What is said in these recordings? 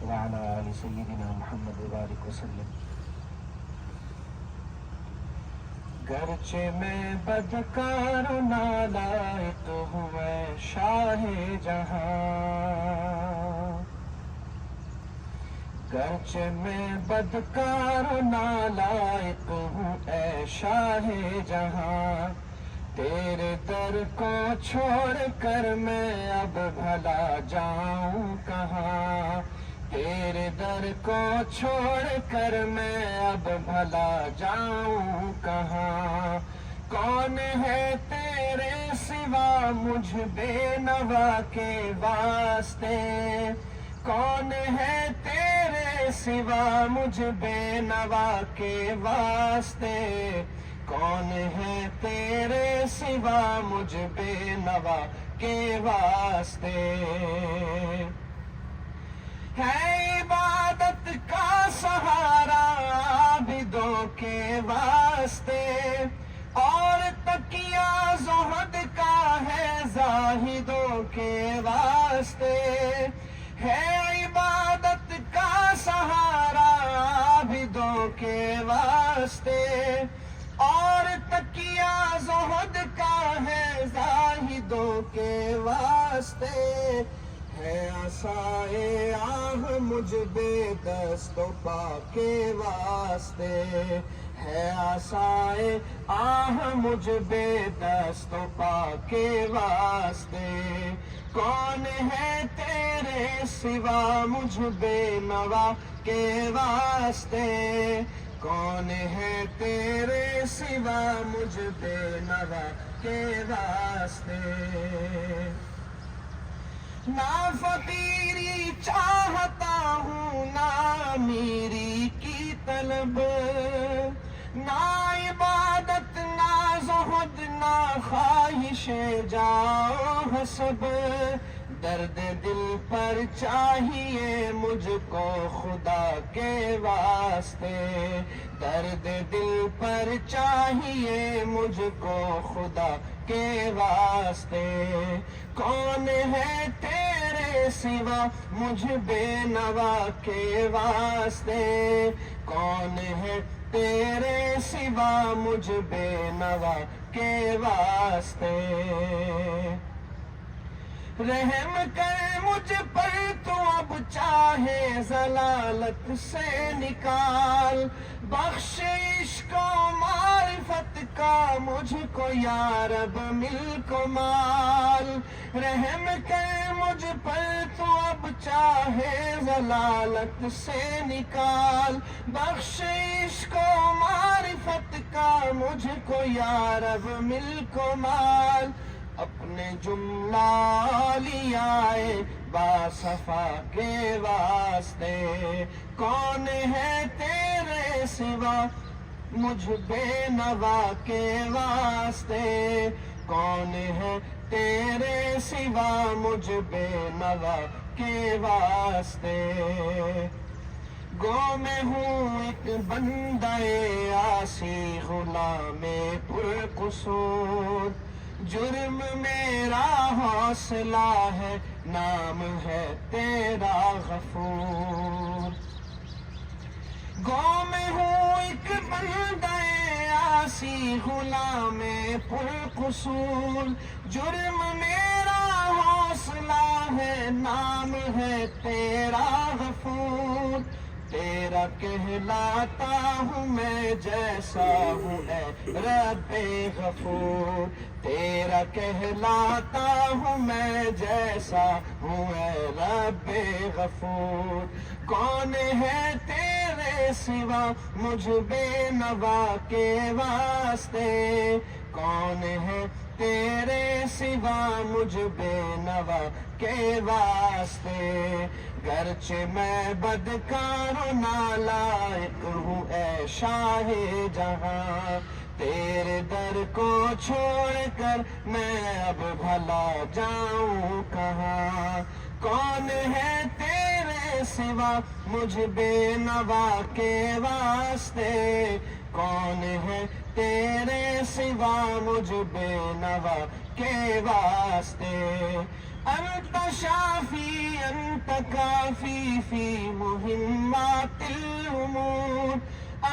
وعلى آل سيدنا محمد وبارک وسلم۔ گرچہ میں بدکار و نالائق ہوں اے شاہ جہاں، گرچہ میں بدکار و نالائق ہوں اے شاہ جہاں، تیرے در کو چھوڑ کر میں اب بھلا جاؤں کہاں، تیرے در کو چھوڑ کر میں اب بھلا جاؤں کہاں، کون ہے تیرے سوا مجھ بے نوا کے واسطے، کون ہے تیرے سوا مجھ بے نوا کے واسطے، کون ہے تیرے سوا مجھ بے نوا کے واسطے، ہے عبادت کا سہارا عابدوں کے واسطے، اور تکیہ زہد کا ہے زاہدوں کے واسطے، ہے عبادت کا سہارا عابدوں کے واسطے، اور تکیہ زہد کا ہے زاہدوں کے واسطے، ہے عصائے آہ مجھ بے دست و پا کے واسطے، ہے عصائے آہ مجھ بے دست و پا کے واسطے، کون ہے تیرے سوا مجھ بے نوا کے واسطے، کون ہے تیرے سوا مجھ بے نوا کے واسطے، نہ فقیری چاہتا ہوں نہ امیری کی طلب، نہ عبادت نہ زہد نہ خواہش جاؤ حسب، درد دل پر چاہیے مجھ کو خدا کے واسطے، درد دل پر چاہیے مجھ کو خدا کے واسطے، کون ہے تیرے سوا مجھ بے نوا کے واسطے، کون ہے تیرے سوا مجھ بے نوا کے واسطے، رحم کر مجھ پر تو اب چاہے ضلالت سے نکال، بخش عشق و معرفت کا مجھ کو یا رب ملک و مال، رحم کر مجھ پر تو اب چاہے ضلالت سے نکال، بخش عشق و معرفت کا مجھ کو یا رب ملک و مال، اپنے جملہ اولیاء باصفا کے واسطے، کون ہے تیرے سوا مجھ بے نوا کے واسطے، کون ہے تیرے سوا مجھ بے نوا کے واسطے، گو میں ہوں ایک بندہ عاصی غلام پرقصور، جرم میرا حوصلہ ہے نام ہے تیرا غفور، گو میں ہوں ایک بندہ عاصی غلام پرقصور، جرم میرا حوصلہ ہے نام ہے تیرا غفور، تیرا کہلاتا ہوں میں جیسا ہوں اے رب غفور، تیرا کہلاتا ہوں میں جیسا ہوں اے رب غفور، کون ہے تیرے سوا مجھ بے نوا کے واسطے، کون ہے تیرے سوا مجھ بے نوا کے واسطے، گرچہ میں بدکار و نالائق ہوں اے شاہ جہاں، تیرے در کو چھوڑ کر میں اب بھلا جاؤں کہاں، کون ہے تیرے سوا مجھ بے نوا کے واسطے، کون ہے تیرے سوا مجھ بے نوا کے واسطے، انت شافی انت كافي في مهمات الأمور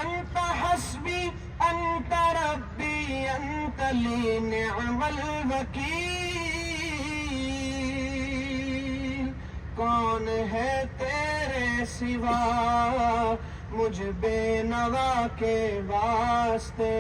أنت حسبي أنت ربي أنت لي نعم الوكيل کون ہے تیرے سوا مجھ بے نوا کے واسطے